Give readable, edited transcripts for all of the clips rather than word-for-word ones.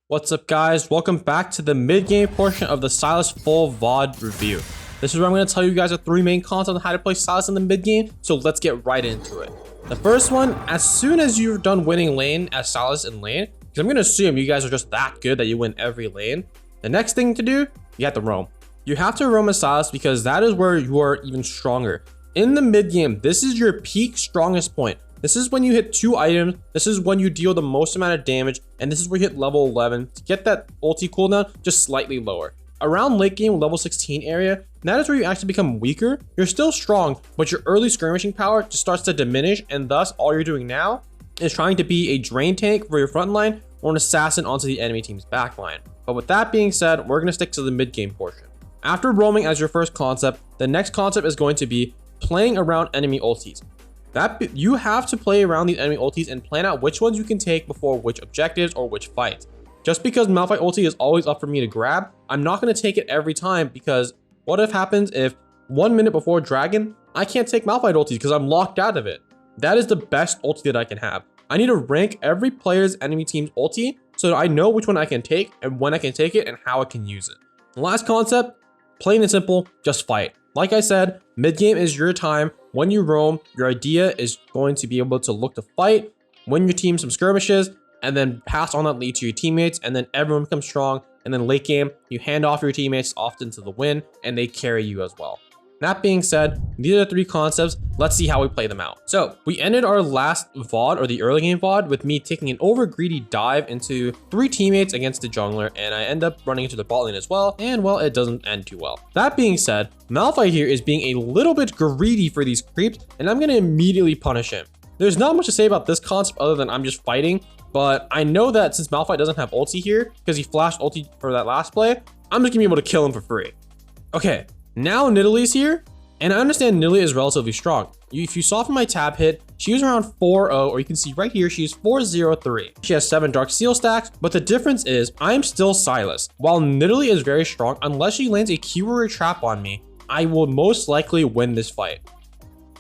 What's up, guys? Welcome back to the mid-game portion of the Sylas full VOD review. This is where I'm going to tell you guys the three main concepts on how to play Sylas in the mid-game, so let's get right into it. The first one, as soon as you're done winning lane as Sylas in lane, because I'm going to assume you guys are just that good that you win every lane, the next thing to do, you have to roam. You have to roam as Sylas because that is where you are even stronger. In the mid-game, this is your peak strongest point. This is when you hit 2 items, this is when you deal the most amount of damage, and this is where you hit level 11 to get that ulti cooldown just slightly lower. Around late game level 16 area, that is where you actually become weaker. You're still strong, but your early skirmishing power just starts to diminish, and thus all you're doing now is trying to be a drain tank for your front line or an assassin onto the enemy team's back line. But with that being said, we're going to stick to the mid game portion. After roaming as your first concept, the next concept is going to be playing around enemy ultis. That you have to play around these enemy ultis and plan out which ones you can take before which objectives or which fights. Just because Malphite ulti is always up for me to grab, I'm not going to take it every time, because what if happens if 1 minute before dragon, I can't take Malphite ulti because I'm locked out of it. That is the best ulti that I can have. I need to rank every player's enemy team's ulti so that I know which one I can take and when I can take it and how I can use it. The last concept, plain and simple, just fight. Like I said, mid game is your time. When you roam, your idea is going to be able to look to fight, win your team some skirmishes, and then pass on that lead to your teammates, and then everyone becomes strong. And then late game, you hand off your teammates often to the win, and they carry you as well. That being said, these are the 3 concepts. Let's see how we play them out. So we ended our last VOD, or the early game VOD, with me taking an over greedy dive into 3 teammates against the jungler, and I end up running into the bot lane as well, and well, it doesn't end too well. That being said, Malphite here is being a little bit greedy for these creeps, and I'm gonna immediately punish him. There's not much to say about this concept other than I'm just fighting, but I know that since Malphite doesn't have ulti here, because he flashed ulti for that last play, I'm just gonna be able to kill him for free. Okay. Now Nidalee's here, and I understand Nidalee is relatively strong. If you saw from my tab hit, she was around 4-0, or you can see right here, she's 4-0-3. She has 7 Dark Seal stacks, but the difference is I'm still Sylas. While Nidalee is very strong, unless she lands a Q trap on me, I will most likely win this fight.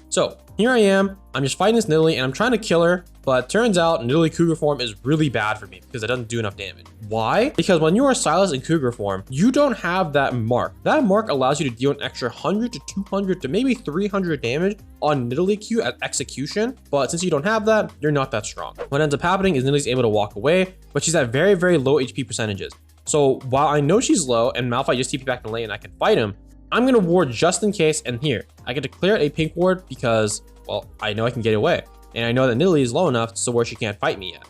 So here I am, I'm just fighting this Nidalee and I'm trying to kill her, but turns out Nidalee Cougar form is really bad for me because it doesn't do enough damage. Why? Because when you are Sylas in Cougar form, you don't have that mark. That mark allows you to deal an extra 100 to 200 to maybe 300 damage on Nidalee Q at execution, but since you don't have that, you're not that strong. What ends up happening is Nidalee's able to walk away, but she's at very, very low HP percentages. So while I know she's low and Malphite just TP back in lane and I can fight him, I'm gonna ward just in case, and here, I get to clear a pink ward because, well, I know I can get away. And I know that Nidalee is low enough so where she can't fight me yet.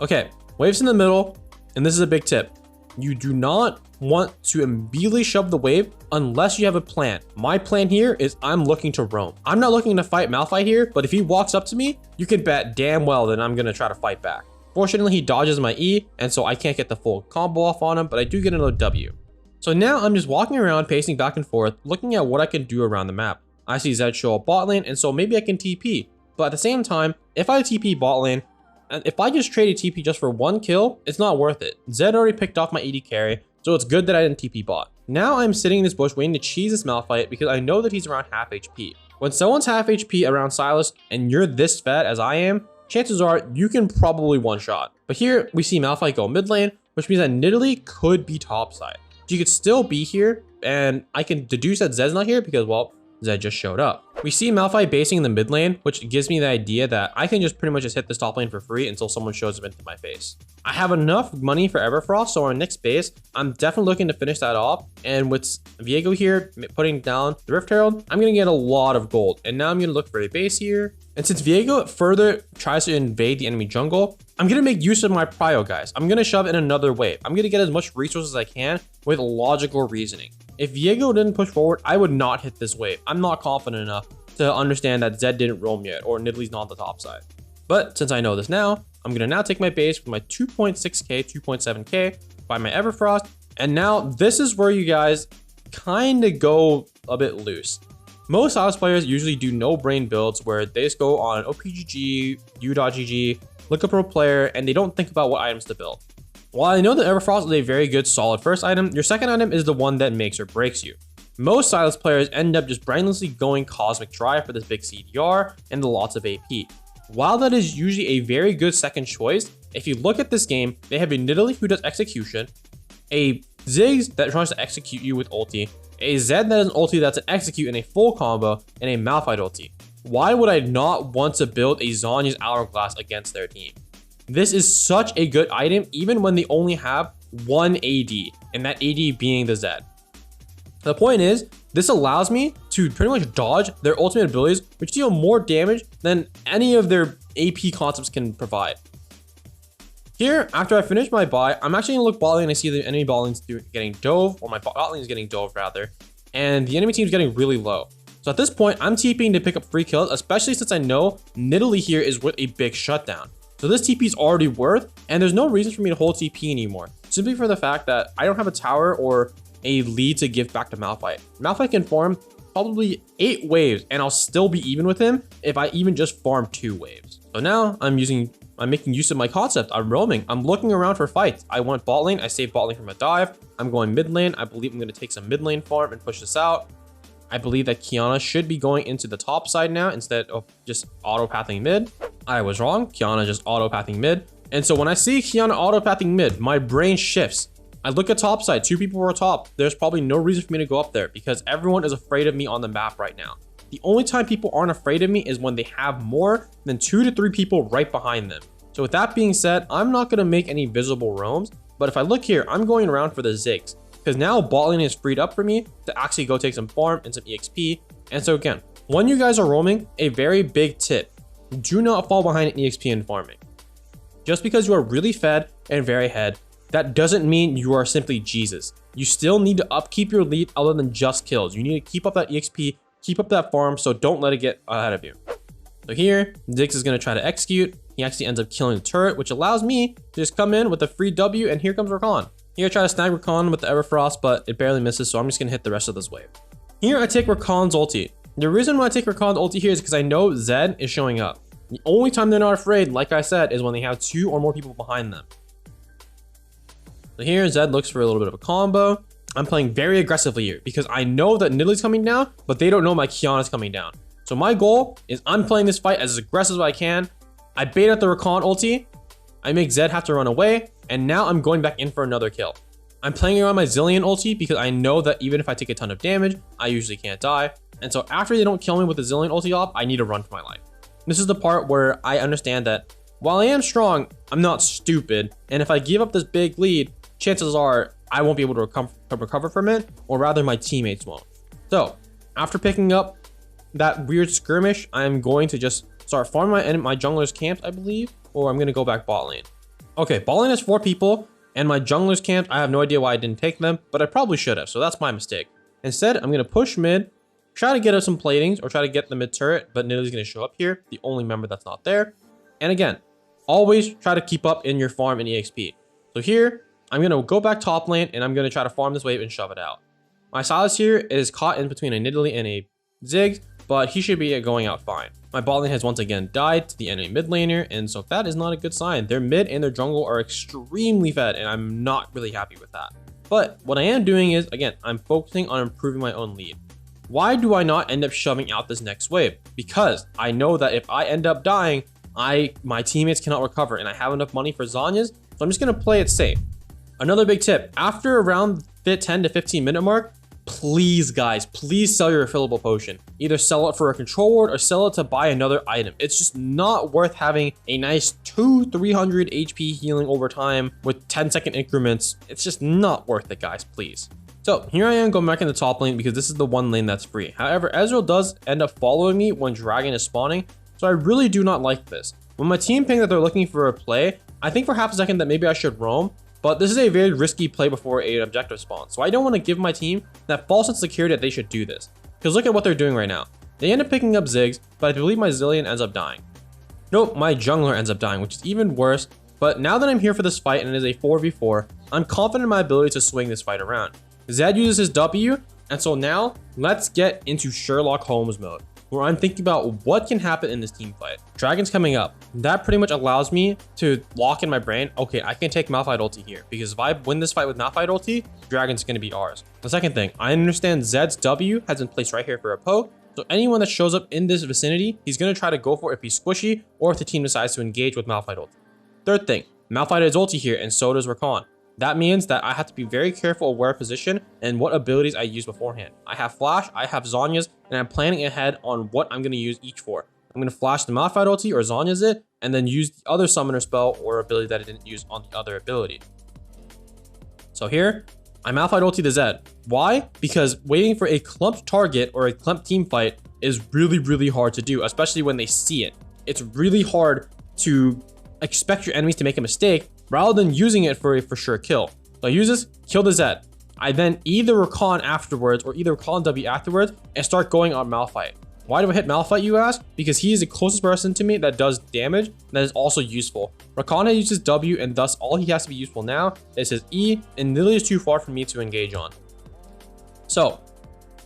Okay, waves in the middle, and this is a big tip. You do not want to immediately shove the wave unless you have a plan. My plan here is I'm looking to roam. I'm not looking to fight Malphite here, but if he walks up to me, you can bet damn well that I'm gonna try to fight back. Fortunately, he dodges my E, and so I can't get the full combo off on him, but I do get another W. So now I'm just walking around, pacing back and forth, looking at what I can do around the map. I see Zed show up bot lane, and so maybe I can TP. But at the same time, if I TP bot lane, and if I just trade a TP just for 1 kill, it's not worth it. Zed already picked off my AD carry, so it's good that I didn't TP bot. Now I'm sitting in this bush waiting to cheese this Malphite because I know that he's around half HP. When someone's half HP around Sylas and you're this fed as I am, chances are you can probably one-shot. But here we see Malphite go mid lane, which means that Nidalee could be topside. You could still be here, and I can deduce that Zed's not here because, well, Zed just showed up. We see Malphite basing in the mid lane, which gives me the idea that I can just pretty much just hit this top lane for free until someone shows up into my face. I have enough money for Everfrost, so on our next base, I'm definitely looking to finish that off. And with Viego here putting down the Rift Herald, I'm gonna get a lot of gold. And now I'm gonna look for a base here. And since Viego further tries to invade the enemy jungle, I'm gonna make use of my prio, guys. I'm gonna shove in another wave. I'm gonna get as much resources as I can with logical reasoning. If Viego didn't push forward, I would not hit this wave. I'm not confident enough to understand that Zed didn't roam yet or Nidalee's not on the top side. But since I know this now, I'm gonna now take my base with my 2.6k, 2.7k, buy my Everfrost, and now this is where you guys kind of go a bit loose. Most Sylas players usually do no brain builds where they just go on OPGG, U.GG, look up pro player, and they don't think about what items to build. While I know that Everfrost is a very good solid first item, your second item is the one that makes or breaks you. Most Sylas players end up just brainlessly going Cosmic Drive for this big CDR and lots of AP. While that is usually a very good second choice, If you look at this game, they have a Nidalee who does execution, a Ziggs that tries to execute you with ulti, a Zed that is an ulti that's an execute in a full combo, and a Malphite ulti. Why would I not want to build a Zhonya's Hourglass against their team? This is such a good item even when they only have one AD, and that AD being the Zed. The point is, this allows me to pretty much dodge their ultimate abilities, which deal more damage than any of their AP concepts can provide. Here, after I finish my buy, I'm actually gonna look bot lane and I see the enemy bot lane's getting dove, or my bot lane is getting dove rather, and the enemy team's getting really low. So at this point, I'm TPing to pick up free kills, especially since I know Nidalee here is with a big shutdown. So this TP is already worth, and there's no reason for me to hold TP anymore, simply for the fact that I don't have a tower or a lead to give back to Malphite. Malphite can farm probably 8 waves, and I'll still be even with him if I even just farm 2 waves. So now I'm making use of my concept. I'm roaming. I'm looking around for fights. I want bot lane. I save bot lane from a dive. I'm going mid lane. I believe I'm going to take some mid lane farm and push this out. I believe that Qiyana should be going into the top side now instead of just auto-pathing mid. I was wrong. Qiyana just auto-pathing mid. And so when I see Qiyana auto-pathing mid, my brain shifts. I look at top side. 2 people were top. There's probably no reason for me to go up there because everyone is afraid of me on the map right now. The only time people aren't afraid of me is when they have more than 2 to 3 people right behind them. So with that being said, I'm not going to make any visible roams. But if I look here, I'm going around for the Ziggs, because now bot lane is freed up for me to actually go take some farm and some EXP. And so again, when you guys are roaming, a very big tip: do not fall behind in EXP and farming. Just because you are really fed and very ahead, that doesn't mean you are simply Jesus. You still need to upkeep your lead other than just kills. You need to keep up that EXP, keep up that farm, so don't let it get ahead of you. So here, Ziggs is going to try to execute. He actually ends up killing the turret, which allows me to just come in with a free W, and here comes Rakan. Here I try to snag Rakan with the Everfrost, but it barely misses, so I'm just going to hit the rest of this wave. Here I take Rakan's ulti. The reason why I take Rakan's ulti here is because I know Zed is showing up. The only time they're not afraid, like I said, is when they have 2 or more people behind them. So here Zed looks for a little bit of a combo. I'm playing very aggressively here because I know that Nidalee's coming down, but they don't know my Qiyana's coming down. So my goal is I'm playing this fight as aggressive as I can. I bait out the Rakan ulti. I make Zed have to run away. And now I'm going back in for another kill. I'm playing around my Zilean ulti because I know that even if I take a ton of damage, I usually can't die. And so after they don't kill me with the Zilean ulti off, I need to run for my life. This is the part where I understand that while I am strong, I'm not stupid. And if I give up this big lead, chances are I won't be able to recover from it, or rather my teammates won't. So after picking up that weird skirmish, I'm going to just start farming my jungler's camps, I believe, or I'm going to go back bot lane. Okay, bot lane has 4 people, and my jungler's camps, I have no idea why I didn't take them, but I probably should have, so that's my mistake. Instead, I'm going to push mid, try to get us some platings, or try to get the mid turret, but Nidalee's going to show up here, the only member that's not there. And again, always try to keep up in your farm and EXP. So here, I'm going to go back top lane, and I'm going to try to farm this wave and shove it out. My Sylas here is caught in between a Nidalee and a Ziggs, but he should be going out fine. My bot lane has once again died to the enemy mid laner, and so that is not a good sign. Their mid and their jungle are extremely fed, and I'm not really happy with that. But what I am doing is, again, I'm focusing on improving my own lead. Why do I not end up shoving out this next wave? Because I know that if I end up dying, my teammates cannot recover, and I have enough money for Zhonya's, so I'm just going to play it safe. Another big tip, after around the 10 to 15 minute mark, please guys, please sell your refillable potion. Either sell it for a control ward or sell it to buy another item. It's just not worth having a nice 300 HP healing over time with 10-second increments. It's just not worth it, guys, please. So here I am going back in the top lane because this is the one lane that's free. However, Ezreal does end up following me when Dragon is spawning, so I really do not like this. When my team ping that they're looking for a play, I think for half a second that maybe I should roam, but this is a very risky play before an objective spawn. So I don't want to give my team that false sense of security that they should do this. Because look at what they're doing right now. They end up picking up Ziggs, but I believe my Zilean ends up dying. Nope, my jungler ends up dying, which is even worse. But now that I'm here for this fight and it is a 4v4, I'm confident in my ability to swing this fight around. Zed uses his W, and so now let's get into Sherlock Holmes mode, where I'm thinking about what can happen in this team fight. Dragon's coming up. That pretty much allows me to lock in my brain, okay, I can take Malphite ulti here, because if I win this fight with Malphite ulti, Dragon's going to be ours. The second thing, I understand Zed's W has been placed right here for a poke, so anyone that shows up in this vicinity, he's going to try to go for it if he's squishy, or if the team decides to engage with Malphite ulti. Third thing, Malphite has ulti here, and so does Rakan. That means that I have to be very careful of where I position and what abilities I use beforehand. I have Flash, I have Zonya's, and I'm planning ahead on what I'm going to use each for. I'm going to flash the Malphite ulti or Zonya's it, and then use the other summoner spell or ability that I didn't use on the other ability. So here, I Malphite ulti the Zed. Why? Because waiting for a clumped target or a clumped team fight is really hard to do, especially when they see it. It's really hard to expect your enemies to make a mistake rather than using it for a for sure kill. So I use this, kill the Zed. I then either Rakan afterwards or either Rakan W afterwards and start going on Malphite. Why do I hit Malphite, you ask? Because he is the closest person to me that does damage and that is also useful. Rakan uses W, and thus all he has to be useful now is his E, and literally is too far for me to engage on. So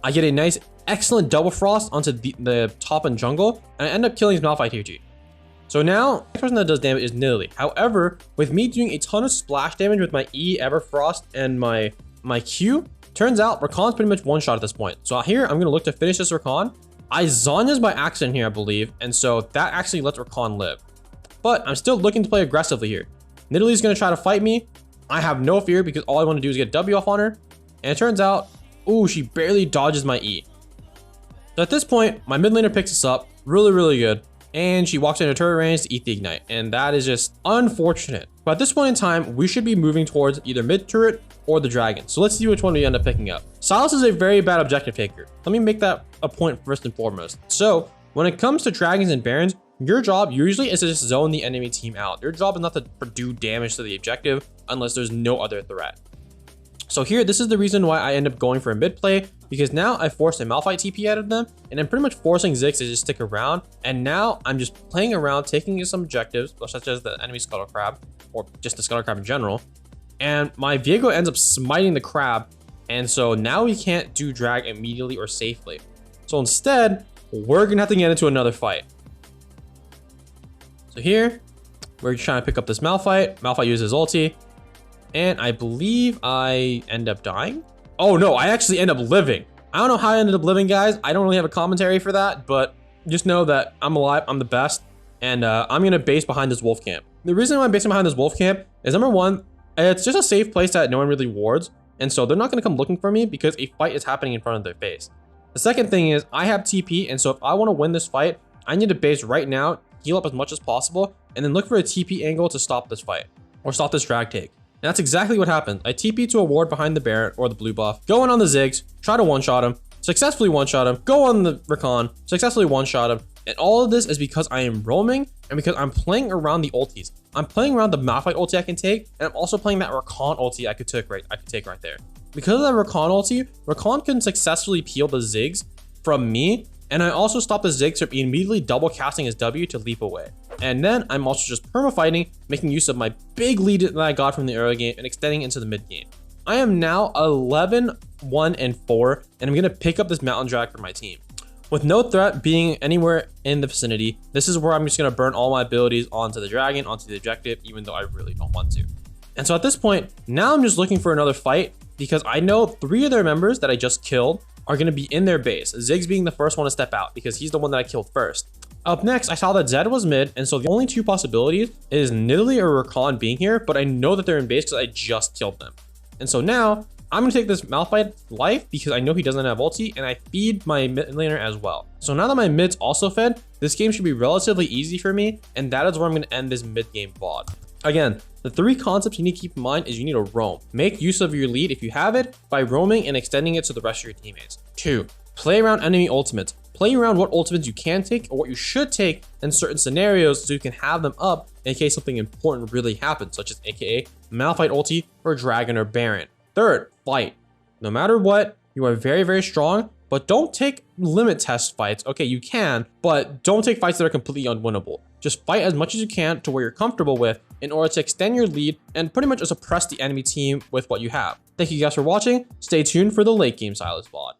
I get a nice, excellent double frost onto the top and jungle, and I end up killing his Malphite here too. So now, the next person that does damage is Nidalee. However, with me doing a ton of splash damage with my E, Everfrost, and my Q, turns out Rakan's pretty much one shot at this point. So here, I'm going to look to finish this Rakan. I Zonya's by accident here, I believe, and so that actually lets Rakan live. But I'm still looking to play aggressively here. Nidalee's going to try to fight me. I have no fear because all I want to do is get W off on her. And it turns out, ooh, she barely dodges my E. So at this point, my mid laner picks us up really good. And she walks into turret range to eat the ignite. And that is just unfortunate. But at this point in time, we should be moving towards either mid turret or the dragon. So let's see which one we end up picking up. Sylas is a very bad objective taker. Let me make that a point first and foremost. So when it comes to dragons and barons, your job usually is to just zone the enemy team out. Your job is not to do damage to the objective unless there's no other threat. So here, this is the reason why I end up going for a mid play, because now I forced a Malphite TP out of them, and I'm pretty much forcing Ziggs to just stick around. And now I'm just playing around, taking some objectives, such as the enemy Scuttle Crab, or just the Scuttle Crab in general. And my Viego ends up smiting the crab, and so now we can't do drag immediately or safely. So instead, we're gonna have to get into another fight. So here, we're trying to pick up this Malphite. Malphite uses ulti. And I believe I end up dying. Oh no, I actually end up living. I don't know how I ended up living, guys. I don't really have a commentary for that, but just know that I'm alive, I'm the best, and I'm gonna base behind this wolf camp. The reason why I'm basing behind this wolf camp is number one, it's just a safe place that no one really wards, and so they're not gonna come looking for me because a fight is happening in front of their face. The second thing is I have TP, and so if I wanna win this fight, I need to base right now, heal up as much as possible, and then look for a TP angle to stop this fight, or stop this drag take. And that's exactly what happened. I TP to a ward behind the Baron or the blue buff, go in on the Ziggs, try to one-shot him, successfully one-shot him, go on the Rakan, successfully one-shot him. And all of this is because I am roaming and because I'm playing around the ultis. I'm playing around the Malphite ulti I can take, and I'm also playing that Rakan ulti I could take right there. Because of that Rakan ulti, Rakan can successfully peel the Ziggs from me, and I also stop the Ziggs from immediately double casting his W to leap away. And then I'm also just perma-fighting, making use of my big lead that I got from the early game and extending into the mid game. I am now 11, 1, and 4, and I'm going to pick up this Mountain Drag for my team. With no threat being anywhere in the vicinity, this is where I'm just going to burn all my abilities onto the dragon, onto the objective, even though I really don't want to. And so at this point, now I'm just looking for another fight because I know 3 of their members that I just killed are going to be in their base, Ziggs being the first one to step out because he's the one that I killed first. Up next, I saw that Zed was mid, and so the only 2 possibilities is Nidalee or Rakan being here, but I know that they're in base because I just killed them. And so now, I'm going to take this Malphite life because I know he doesn't have ulti, and I feed my mid laner as well. So now that my mid's also fed, this game should be relatively easy for me, and that is where I'm going to end this mid-game VOD. Again, the 3 concepts you need to keep in mind is you need to roam. Make use of your lead if you have it by roaming and extending it to the rest of your teammates. 2, play around enemy ultimates. Play around what ultimates you can take or what you should take in certain scenarios so you can have them up in case something important really happens, such as aka Malphite ulti or Dragon or Baron. 3rd, fight. No matter what, you are very strong, but don't take limit test fights. Okay, you can, but don't take fights that are completely unwinnable. Just fight as much as you can to where you're comfortable with in order to extend your lead and pretty much suppress the enemy team with what you have. Thank you guys for watching. Stay tuned for the late game Sylas VOD.